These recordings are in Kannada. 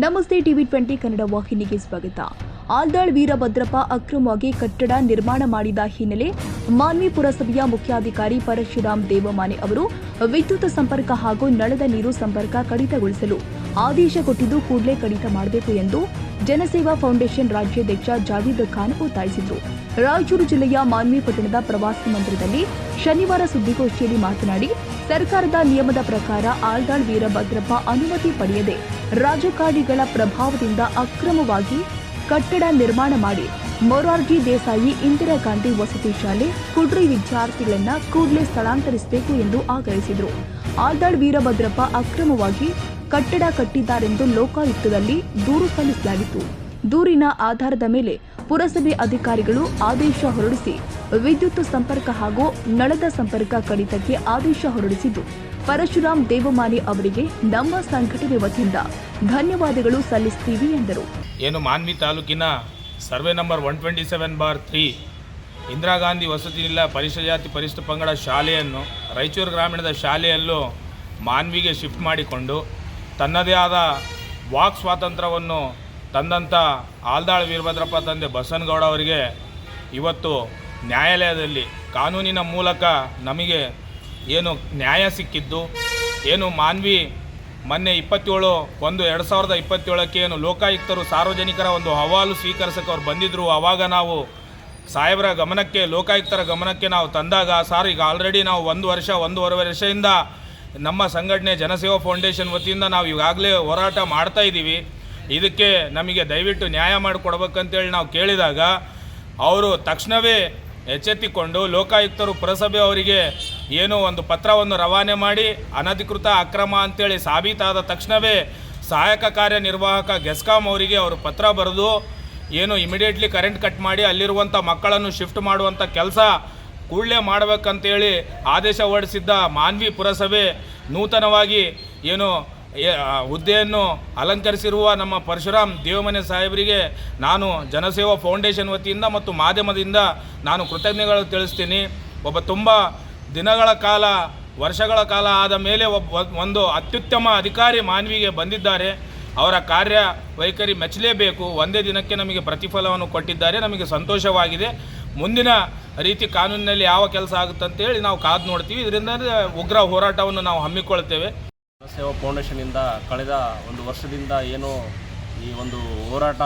ನಮಸ್ತೆ ಟಿವಿ20 ಕನ್ನಡ ವಾಹಿನಿಗೆ ಸ್ವಾಗತ. ಆಲ್ದಾಳ್ ವೀರಭದ್ರಪ್ಪ ಅಕ್ರಮವಾಗಿ ಕಟ್ಟಡ ನಿರ್ಮಾಣ ಮಾಡಿದ ಹಿನ್ನೆಲೆ ಮಾನ್ವಿ ಪುರಸಭೆಯ ಮುಖ್ಯಾಧಿಕಾರಿ ಪರಶುರಾಮ್ ದೇವಮಾನೆ ಅವರು ವಿದ್ಯುತ್ ಸಂಪರ್ಕ ಹಾಗೂ ನಳದ ನೀರು ಸಂಪರ್ಕ ಕಡಿತಗೊಳಿಸಲು ಆದೇಶ ಕೊಟ್ಟಿದ್ದು ಕೂಡಲೇ ಕಡಿತ ಮಾಡಬೇಕು ಎಂದು ಜನಸೇವಾ ಫೌಂಡೇಶನ್ ರಾಜ್ಯಾಧ್ಯಕ್ಷ ಜಾವೀದ್ ಖಾನ್ ಒತ್ತಾಯಿಸಿದರು. ರಾಯಚೂರು ಜಿಲ್ಲೆಯ ಮಾನ್ವಿ ಪಟ್ಟಣದ ಪ್ರವಾಸಿ ಮಂದಿರದಲ್ಲಿ ಶನಿವಾರ ಸುದ್ದಿಗೋಷ್ಠಿಯಲ್ಲಿ ಮಾತನಾಡಿ, ಸರ್ಕಾರದ ನಿಯಮದ ಪ್ರಕಾರ ಆಲ್ದಾಳ್ ವೀರಭದ್ರಪ್ಪ ಅನುಮತಿ ಪಡೆಯದೆ ರಾಜಕಾರಣಿಗಳ ಪ್ರಭಾವದಿಂದ ಅಕ್ರಮವಾಗಿ ಕಟ್ಟಡ ನಿರ್ಮಾಣ ಮಾಡಿ ಮೊರಾರ್ಜಿ ದೇಸಾಯಿ ಇಂದಿರಾ ಗಾಂಧಿ ವಸತಿ ಶಾಲೆ ಕುಡ್ರಿ ವಿದ್ಯಾರ್ಥಿಗಳನ್ನು ಕೂಡಲೇ ಸ್ಥಳಾಂತರಿಸಬೇಕು ಎಂದು ಆಗ್ರಹಿಸಿದರು. ಆಲ್ದಾಳ್ ವೀರಭದ್ರಪ್ಪ ಅಕ್ರಮವಾಗಿ ಕಟ್ಟಡ ಕಟ್ಟಿದ್ದಾರೆಂದು ಲೋಕಾಯುಕ್ತದಲ್ಲಿ ದೂರು ಸಲ್ಲಿಸಲಾಗಿತ್ತು. ದೂರಿನ ಆಧಾರದ ಮೇಲೆ ಪುರಸಭೆ ಅಧಿಕಾರಿಗಳು ಆದೇಶ ಹೊರಡಿಸಿ ವಿದ್ಯುತ್ ಸಂಪರ್ಕ ಹಾಗೂ ನಳದ ಸಂಪರ್ಕ ಕಡಿತಕ್ಕೆ ಆದೇಶ ಹೊರಡಿಸಿದ್ದು, ಪರಶುರಾಮ್ ದೇವಮಾನೆ ಅವರಿಗೆ ನಮ್ಮ ಸಂಘಟನೆ ವತಿಯಿಂದ ಧನ್ಯವಾದಗಳು ಸಲ್ಲಿಸುತ್ತೀವಿ ಎಂದರು. ಏನು ಮಾನ್ವಿ ತಾಲೂಕಿನ ಸರ್ವೆ ನಂಬರ್ 127/3 ಇಂದಿರಾ ಗಾಂಧಿ ವಸತಿ ನಿಲಯ ಪರಿಶಿಷ್ಟ ಜಾತಿ ಪರಿಶಿಷ್ಟ ಪಂಗಡ ಶಾಲೆಯನ್ನು ರಾಯಚೂರು ಗ್ರಾಮೀಣದ ಶಾಲೆಯಲ್ಲೂ ಮಾನ್ವಿಗೆ ಶಿಫ್ಟ್ ಮಾಡಿಕೊಂಡು ತನ್ನದೇ ಆದ ವಾಕ್ ಸ್ವಾತಂತ್ರ್ಯವನ್ನು ತಂದಂಥ ಆಲ್ದಾಳ್ ವೀರಭದ್ರಪ್ಪ ತಂದೆ ಬಸನಗೌಡ ಅವರಿಗೆ ಇವತ್ತು ನ್ಯಾಯಾಲಯದಲ್ಲಿ ಕಾನೂನಿನ ಮೂಲಕ ನಮಗೆ ಏನು ನ್ಯಾಯ ಸಿಕ್ಕಿದ್ದು, ಏನು ಮಾನ್ವಿ ಮೊನ್ನೆ 27/1/2027 ಏನು ಲೋಕಾಯುಕ್ತರು ಸಾರ್ವಜನಿಕರ ಒಂದು ಅಹವಾಲು ಸ್ವೀಕರಿಸಕ್ಕೆ ಅವ್ರು ಬಂದಿದ್ದರು. ಆವಾಗ ನಾವು ಸಾಹೇಬರ ಗಮನಕ್ಕೆ, ಲೋಕಾಯುಕ್ತರ ಗಮನಕ್ಕೆ ನಾವು ತಂದಾಗ, ಸಾರ್ ಈಗ ಆಲ್ರೆಡಿ ನಾವು 1.5 ವರ್ಷದಿಂದ ನಮ್ಮ ಸಂಘಟನೆ ಜನಸೇವಾ ಫೌಂಡೇಶನ್ ವತಿಯಿಂದ ನಾವು ಈಗಾಗಲೇ ಹೋರಾಟ ಮಾಡ್ತಾ ಇದ್ದೀವಿ, ಇದಕ್ಕೆ ನಮಗೆ ದಯವಿಟ್ಟು ನ್ಯಾಯ ಮಾಡಿಕೊಡ್ಬೇಕಂತೇಳಿ ನಾವು ಕೇಳಿದಾಗ ಅವರು ತಕ್ಷಣವೇ ಎಚ್ಚೆತ್ತುಕೊಂಡು ಲೋಕಾಯುಕ್ತರು ಪುರಸಭೆ ಅವರಿಗೆ ಏನೋ ಒಂದು ಪತ್ರವನ್ನು ರವಾನೆ ಮಾಡಿ ಅನಧಿಕೃತ ಅಕ್ರಮ ಅಂತೇಳಿ ಸಾಬೀತಾದ ತಕ್ಷಣವೇ ಸಹಾಯಕ ಕಾರ್ಯನಿರ್ವಾಹಕ ಗೆಸ್ಕಾಂ ಅವರಿಗೆ ಅವರು ಪತ್ರ ಬರೆದು ಏನು ಇಮಿಡಿಯೇಟ್ಲಿ ಕರೆಂಟ್ ಕಟ್ ಮಾಡಿ ಅಲ್ಲಿರುವಂಥ ಮಕ್ಕಳನ್ನು ಶಿಫ್ಟ್ ಮಾಡುವಂಥ ಕೆಲಸ ಕೂಡಲೇ ಮಾಡಬೇಕಂತೇಳಿ ಆದೇಶ ಹೊರಡಿಸಿದ್ದ ಮಾನ್ವಿ ಪುರಸಭೆ ನೂತನವಾಗಿ ಏನು ಹುದ್ದೆಯನ್ನು ಅಲಂಕರಿಸಿರುವ ನಮ್ಮ ಪರಶುರಾಮ್ ದೇವಮನೆ ಸಾಹೇಬರಿಗೆ ನಾನು ಜನಸೇವಾ ಫೌಂಡೇಶನ್ ವತಿಯಿಂದ ಮತ್ತು ಮಾಧ್ಯಮದಿಂದ ನಾನು ಕೃತಜ್ಞತೆಗಳು ತಿಳಿಸ್ತೀನಿ. ಒಬ್ಬ ತುಂಬ ದಿನಗಳ ಕಾಲ, ವರ್ಷಗಳ ಕಾಲ ಆದ ಮೇಲೆ ಒಂದು ಅತ್ಯುತ್ತಮ ಅಧಿಕಾರಿ ಮಾನ್ವಿಗೆ ಬಂದಿದ್ದಾರೆ. ಅವರ ಕಾರ್ಯ ವೈಖರಿ ಮೆಚ್ಚಲೇಬೇಕು. ಒಂದೇ ದಿನಕ್ಕೆ ನಮಗೆ ಪ್ರತಿಫಲವನ್ನು ಕೊಟ್ಟಿದ್ದಾರೆ, ನಮಗೆ ಸಂತೋಷವಾಗಿದೆ. ಮುಂದಿನ ರೀತಿ ಕಾನೂನಿನಲ್ಲಿ ಯಾವ ಕೆಲಸ ಆಗುತ್ತಂತೇಳಿ ನಾವು ಕಾದು ನೋಡ್ತೀವಿ. ಇದರಿಂದ ಉಗ್ರ ಹೋರಾಟವನ್ನು ನಾವು ಹಮ್ಮಿಕೊಳ್ತೇವೆ. ಸೇವಾ ಫೌಂಡೇಶನಿಂದ ಕಳೆದ ಒಂದು ವರ್ಷದಿಂದ ಏನು ಈ ಒಂದು ಹೋರಾಟ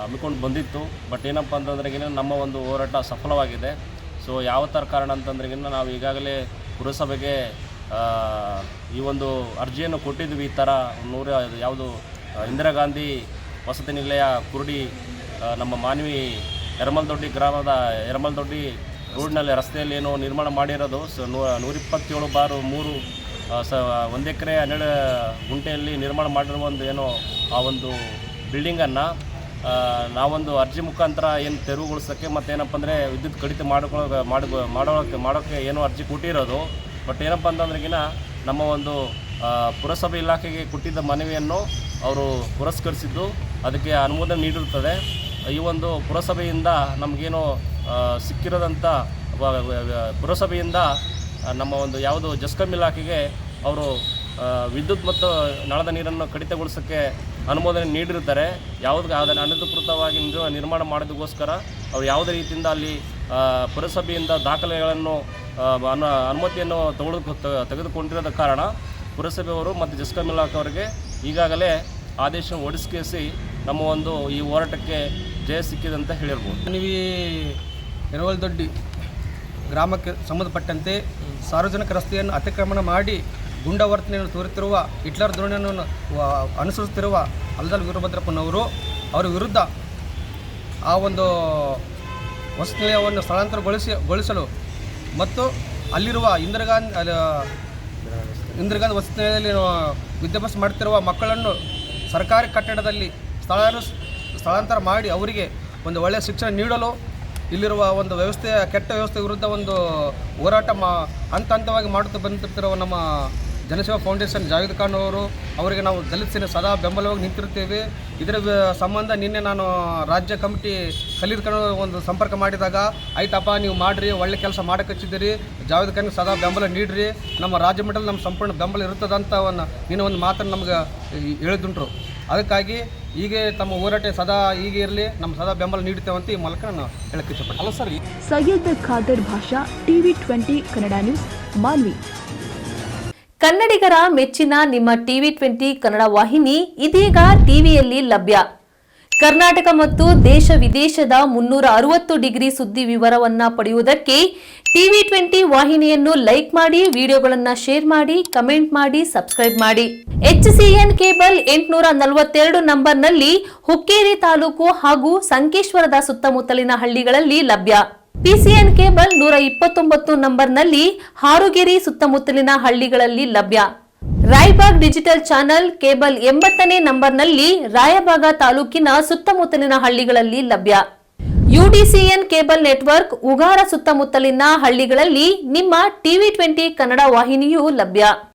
ಹಮ್ಮಿಕೊಂಡು ಬಂದಿತ್ತು. ಬಟ್ ಏನಪ್ಪ ಅಂತಂದ್ರೆಗಿನ ನಮ್ಮ ಒಂದು ಹೋರಾಟ ಸಫಲವಾಗಿದೆ. ಸೊ ಯಾವ ಥರ ಕಾರಣ ಅಂತಂದ್ರೆಗಿನ ನಾವು ಈಗಾಗಲೇ ಪುರಸಭೆಗೆ ಈ ಒಂದು ಅರ್ಜಿಯನ್ನು ಕೊಟ್ಟಿದ್ವಿ. ಈ ಥರ ಯಾವುದು ಇಂದಿರಾ ಗಾಂಧಿ ವಸತಿ ನಿಲಯ ಕುರುಡಿ ನಮ್ಮ ಮಾನ್ವಿ ಯರಮಲದೊಡ್ಡಿ ಗ್ರಾಮದ ಯರಮಲದೊಡ್ಡಿ ರೋಡ್ನಲ್ಲಿ ರಸ್ತೆಯಲ್ಲಿ ಏನೋ ನಿರ್ಮಾಣ ಮಾಡಿರೋದು 127/3 1 ಎಕರೆ 12 ಗುಂಟೆಯಲ್ಲಿ ನಿರ್ಮಾಣ ಮಾಡಿರುವ ಒಂದು ಏನೋ ಆ ಒಂದು ಬಿಲ್ಡಿಂಗನ್ನು ನಾವೊಂದು ಅರ್ಜಿ ಮುಖಾಂತರ ಏನು ತೆರವುಗೊಳಿಸೋಕ್ಕೆ ಮತ್ತು ಏನಪ್ಪ ಅಂದರೆ ವಿದ್ಯುತ್ ಕಡಿತ ಮಾಡೋಕ್ಕೆ ಏನೋ ಅರ್ಜಿ ಕೊಟ್ಟಿರೋದು. ಬಟ್ ಏನಪ್ಪ ಅಂತಂದ್ರೆಗಿನ ನಮ್ಮ ಒಂದು ಪುರಸಭೆ ಇಲಾಖೆಗೆ ಕೊಟ್ಟಿದ್ದ ಮನವಿಯನ್ನು ಅವರು ಪುರಸ್ಕರಿಸಿದ್ದು, ಅದಕ್ಕೆ ಅನುಮೋದನೆ ನೀಡಿರುತ್ತದೆ. ಈ ಒಂದು ಪುರಸಭೆಯಿಂದ ನಮಗೇನು ಸಿಕ್ಕಿರೋದಂಥ ಪುರಸಭೆಯಿಂದ ನಮ್ಮ ಒಂದು ಯಾವುದು ಜಸ್ಕಾಂ ಇಲಾಖೆಗೆ ಅವರು ವಿದ್ಯುತ್ ಮತ್ತು ನಳದ ನೀರನ್ನು ಕಡಿತಗೊಳಿಸೋಕ್ಕೆ ಅನುಮೋದನೆ ನೀಡಿರುತ್ತಾರೆ. ಅದನ್ನು ಅನಧಿಕೃತವಾಗಿ ನಿರ್ಮಾಣ ಮಾಡೋದಕ್ಕೋಸ್ಕರ ಅವರು ಯಾವುದೇ ರೀತಿಯಿಂದ ಅಲ್ಲಿ ಪುರಸಭೆಯಿಂದ ದಾಖಲೆಗಳನ್ನು ಅನುಮತಿಯನ್ನು ತೆಗೆದುಕೊಂಡಿರೋದ ಕಾರಣ ಪುರಸಭೆಯವರು ಮತ್ತು ಜಸ್ಕಾಂ ಇಲಾಖೆ ಅವರಿಗೆ ಈಗಾಗಲೇ ಆದೇಶ ಹೊರಡಿಸಿ ನಮ್ಮ ಒಂದು ಈ ಹೋರಾಟಕ್ಕೆ ಜಯ ಸಿಕ್ಕಿದೆ ಅಂತ ಹೇಳಿರ್ಬೋದು. ನೀವು ಯರಮಲದೊಡ್ಡಿ ಗ್ರಾಮಕ್ಕೆ ಸಂಬಂಧಪಟ್ಟಂತೆ ಸಾರ್ವಜನಿಕ ರಸ್ತೆಯನ್ನು ಅತಿಕ್ರಮಣ ಮಾಡಿ ಗುಂಡಾವರ್ತನೆಯನ್ನು ತೋರುತ್ತಿರುವ ಹಿಟ್ಲರ್ ಧೋರಣೆಯನ್ನು ಅನುಸರಿಸುತ್ತಿರುವ ಆಲ್ದಾಳ್ ವೀರಭದ್ರಪ್ಪನವರು ಅವರ ವಿರುದ್ಧ ಆ ಒಂದು ವಸತಿ ನಿಲಯವನ್ನು ಸ್ಥಳಾಂತರಗೊಳಿಸಲು ಮತ್ತು ಅಲ್ಲಿರುವ ಇಂದಿರಾ ಗಾಂಧಿ ವಸತಿ ನಿಲಯದಲ್ಲಿ ವಿದ್ಯಾಭ್ಯಾಸ ಮಾಡುತ್ತಿರುವ ಮಕ್ಕಳನ್ನು ಸರ್ಕಾರಿ ಕಟ್ಟಡದಲ್ಲಿ ಸ್ಥಳಾಂತರ ಮಾಡಿ ಅವರಿಗೆ ಒಂದು ಒಳ್ಳೆಯ ಶಿಕ್ಷಣ ನೀಡಲು ಇಲ್ಲಿರುವ ಒಂದು ಕೆಟ್ಟ ವ್ಯವಸ್ಥೆ ವಿರುದ್ಧ ಒಂದು ಹೋರಾಟ ಹಂತವಾಗಿ ಮಾಡುತ್ತಾ ಬಂದಿರ್ತಿರುವ ನಮ್ಮ ಜನಸೇವಾ ಫೌಂಡೇಶನ್ ಜಾವೀದ್ ಖಾನ್ ಅವರಿಗೆ ನಾವು ದಲಿತ ಸೇನೆ ಸದಾ ಬೆಂಬಲವಾಗಿ ನಿಂತಿರುತ್ತೇವೆ. ಇದರ ಸಂಬಂಧ ನಿನ್ನೆ ನಾನು ರಾಜ್ಯ ಕಮಿಟಿ ಖಲೀದ್ ಖಾನ್ ಒಂದು ಸಂಪರ್ಕ ಮಾಡಿದಾಗ, ಆಯ್ತಪ್ಪ ನೀವು ಮಾಡಿರಿ, ಒಳ್ಳೆ ಕೆಲಸ ಮಾಡೋಕೆ ಹಚ್ಚಿದ್ದೀರಿ, ಜಾವೀದ್ ಖಾನ್ಗೆ ಸದಾ ಬೆಂಬಲ ನೀಡಿರಿ, ನಮ್ಮ ರಾಜ್ಯ ಮಟ್ಟದಲ್ಲಿ ನಮ್ಮ ಸಂಪೂರ್ಣ ಬೆಂಬಲ ಇರ್ತದಂತ ಒಂದು ಮಾತನ್ನು ನಮ್ಗೆ ಹೇಳಿದುಂಟ್ರು. ಅದಕ್ಕಾಗಿ ಹೀಗೆ ತಮ್ಮ ಹೋರಾಟ ಸದಾ ಹೀಗೆ ಇರಲಿ, ನಮ್ಮ ಸದಾ ಬೆಂಬಲ ನೀಡುತ್ತೇವೆ ಅಂತ ಈ ಮೂಲಕ ನಾನು ಹೇಳಕ್ಕೆ ಇಷ್ಟಪಡ್ತೀನಿ. ಅಲ್ಲ ಸರ್, ಸೈಯದ್ ಖಾದರ್ ಭಾಷಾ, TV20 ಕನ್ನಡ ನ್ಯೂಸ್, ಮಾನ್ವಿ. ಕನ್ನಡಿಗರ ಮೆಚ್ಚಿನ ನಿಮ್ಮ TV20 ಕನ್ನಡ ವಾಹಿನಿ ಇದೀಗ ಟಿವಿಯಲ್ಲಿ ಲಭ್ಯ. ಕರ್ನಾಟಕ ಮತ್ತು ದೇಶ ವಿದೇಶದ 360 ಡಿಗ್ರಿ ಸುದ್ದಿ ವಿವರವನ್ನ ಪಡೆಯುವುದಕ್ಕೆ TV20 ವಾಹಿನಿಯನ್ನು ಲೈಕ್ ಮಾಡಿ, ವಿಡಿಯೋಗಳನ್ನು ಶೇರ್ ಮಾಡಿ, ಕಮೆಂಟ್ ಮಾಡಿ, ಸಬ್ಸ್ಕ್ರೈಬ್ ಮಾಡಿ. HCN ಕೇಬಲ್ 842 ನಂಬರ್ನಲ್ಲಿ ಹುಕ್ಕೇರಿ ತಾಲೂಕು ಹಾಗೂ ಸಂಕೇಶ್ವರದ ಸುತ್ತಮುತ್ತಲಿನ ಹಳ್ಳಿಗಳಲ್ಲಿ ಲಭ್ಯ. PCN ಕೇಬಲ್ 129 ನಂಬರ್ನಲ್ಲಿ ಹಾರುಗೆರೆ ಸುತ್ತಮುತ್ತಲಿನ ಹಳ್ಳಿಗಳಲ್ಲಿ ಲಭ್ಯ. ರಾಯಬಾಗ್ ಡಿಜಿಟಲ್ ಚಾನೆಲ್ ಕೇಬಲ್ 80ನೇ ನಂಬರ್ನಲ್ಲಿ ರಾಯಬಾಗ ತಾಲೂಕಿನ ಸುತ್ತಮುತ್ತಲಿನ ಹಳ್ಳಿಗಳಲ್ಲಿ ಲಭ್ಯ. UDCN ಕೇಬಲ್ ನೆಟ್ವರ್ಕ್ ಉಗಾರ ಸುತ್ತಮುತ್ತಲಿನ ಹಳ್ಳಿಗಳಲ್ಲಿ ನಿಮ್ಮ TV20 ಕನ್ನಡ ವಾಹಿನಿಯೂ ಲಭ್ಯ.